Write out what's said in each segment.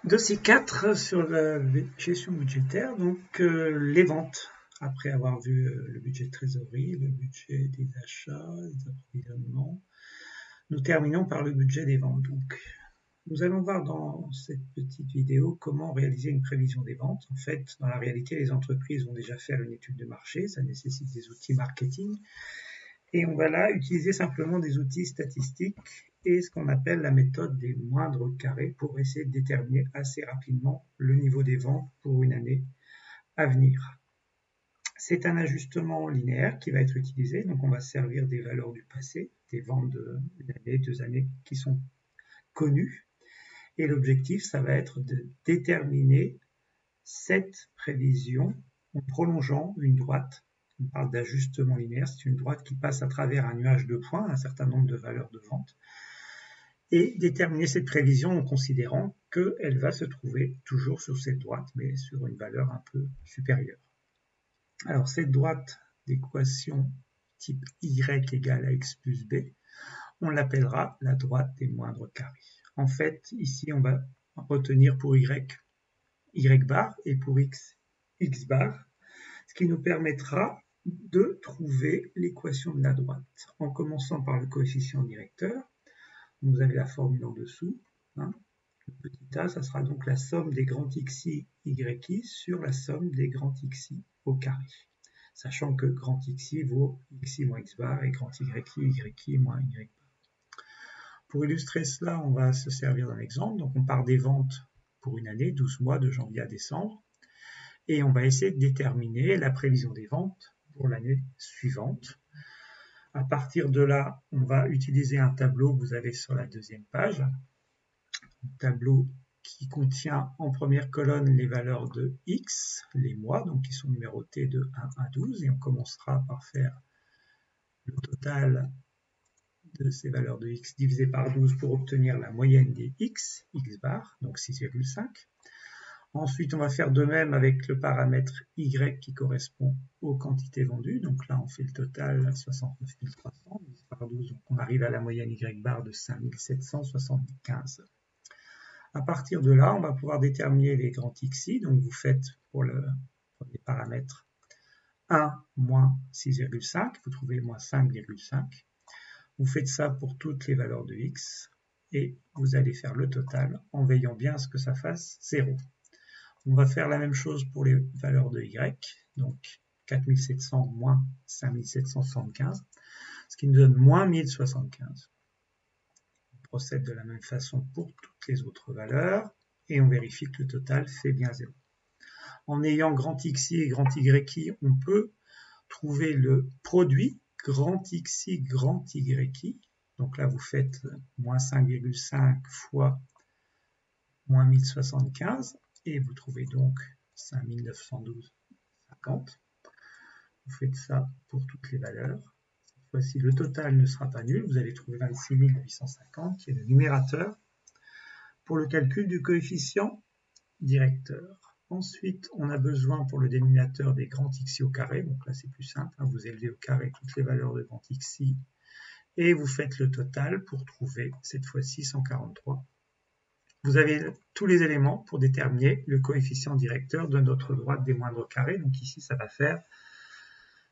Dossier 4 sur la gestion budgétaire, donc les ventes. Après avoir vu le budget de trésorerie, le budget des achats, des approvisionnements, nous terminons par le budget des ventes. Donc, nous allons voir dans cette petite vidéo comment réaliser une prévision des ventes. En fait, dans la réalité, les entreprises vont déjà faire une étude de marché, ça nécessite des outils marketing. Et on va là utiliser simplement des outils statistiques et ce qu'on appelle la méthode des moindres carrés pour essayer de déterminer assez rapidement le niveau des ventes pour une année à venir. C'est un ajustement linéaire qui va être utilisé, donc on va se servir des valeurs du passé, des ventes d'une année, 2 années qui sont connues. Et l'objectif, ça va être de déterminer cette prévision en prolongeant une droite. On parle d'ajustement linéaire, c'est une droite qui passe à travers un nuage de points, un certain nombre de valeurs de vente, et déterminer cette prévision en considérant qu'elle va se trouver toujours sur cette droite, mais sur une valeur un peu supérieure. Alors cette droite d'équation type y égale à x plus b, on l'appellera la droite des moindres carrés. En fait, ici, on va retenir pour y bar et pour x bar, ce qui nous permettra de trouver l'équation de la droite en commençant par le coefficient directeur. Vous avez la formule en dessous. Le petit a, ça sera donc la somme des grands xi, yi sur la somme des grands xi au carré. Sachant que grand xi vaut xi moins x bar et grand yi moins y bar. Pour illustrer cela, on va se servir d'un exemple. Donc on part des ventes pour une année, 12 mois de janvier à décembre. Et on va essayer de déterminer la prévision des ventes pour l'année suivante. À partir de là, on va utiliser un tableau que vous avez sur la deuxième page. Un tableau qui contient en première colonne les valeurs de X, les mois, donc qui sont numérotés de 1 à 12. Et on commencera par faire le total de ces valeurs de X divisé par 12 pour obtenir la moyenne des X, X bar, donc 6,5. Ensuite, on va faire de même avec le paramètre Y qui correspond aux quantités vendues. Donc là, on fait le total 69 300 divisé par 12. Donc on arrive à la moyenne Y bar de 5775. À partir de là, on va pouvoir déterminer les grands xi. Donc vous faites pour le premier paramètre 1 moins 6,5. Vous trouvez moins 5,5. Vous faites ça pour toutes les valeurs de x. Et vous allez faire le total en veillant bien à ce que ça fasse 0. On va faire la même chose pour les valeurs de y, donc 4700 moins 5775, ce qui nous donne moins 1075. On procède de la même façon pour toutes les autres valeurs, et on vérifie que le total fait bien 0. En ayant grand xi et grand yi, on peut trouver le produit grand xi, grand yi. Donc là, vous faites moins 5,5 fois moins 1075, et vous trouvez donc 5912,50. Vous faites ça pour toutes les valeurs. Cette fois-ci, le total ne sera pas nul. Vous allez trouver 26 850, qui est le numérateur, pour le calcul du coefficient directeur. Ensuite, on a besoin pour le dénominateur des grands xi au carré. Donc là, c'est plus simple. Vous élevez au carré toutes les valeurs de grand xi et vous faites le total pour trouver, cette fois-ci, 143. Vous avez tous les éléments pour déterminer le coefficient directeur de notre droite des moindres carrés. Donc ici, ça va faire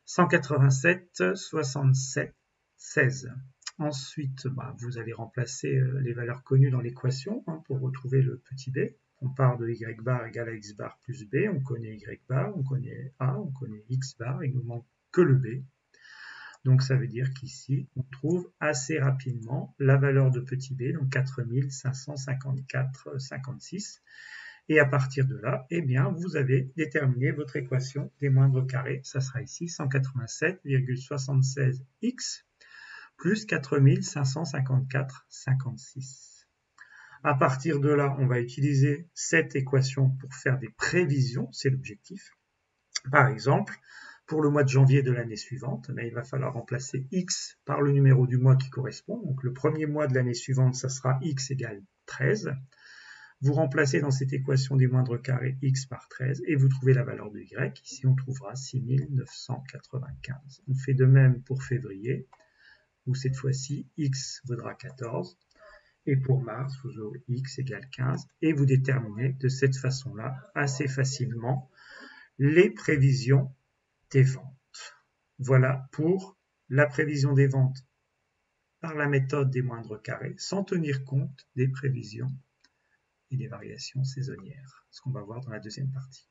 187, 67, 16. Ensuite, vous allez remplacer les valeurs connues dans l'équation pour retrouver le petit b. On part de y bar égale à x bar plus b. On connaît y bar, on connaît a, on connaît x bar. Il ne nous manque que le b. Donc ça veut dire qu'ici, on trouve assez rapidement la valeur de petit b, donc 4554,56. Et à partir de là, eh bien, vous avez déterminé votre équation des moindres carrés. Ça sera ici 187,76x plus 4554,56. À partir de là, on va utiliser cette équation pour faire des prévisions, c'est l'objectif. Par exemple, pour le mois de janvier de l'année suivante, il va falloir remplacer x par le numéro du mois qui correspond. Donc le premier mois de l'année suivante, ça sera x égale 13. Vous remplacez dans cette équation des moindres carrés x par 13 et vous trouvez la valeur de y. Ici, on trouvera 6995. On fait de même pour février, où cette fois-ci, x vaudra 14 Et pour Mars, vous aurez x égale 15 et vous déterminez de cette façon-là assez facilement les prévisions des ventes. Voilà pour la prévision des ventes par la méthode des moindres carrés, sans tenir compte des prévisions et des variations saisonnières, ce qu'on va voir dans la deuxième partie.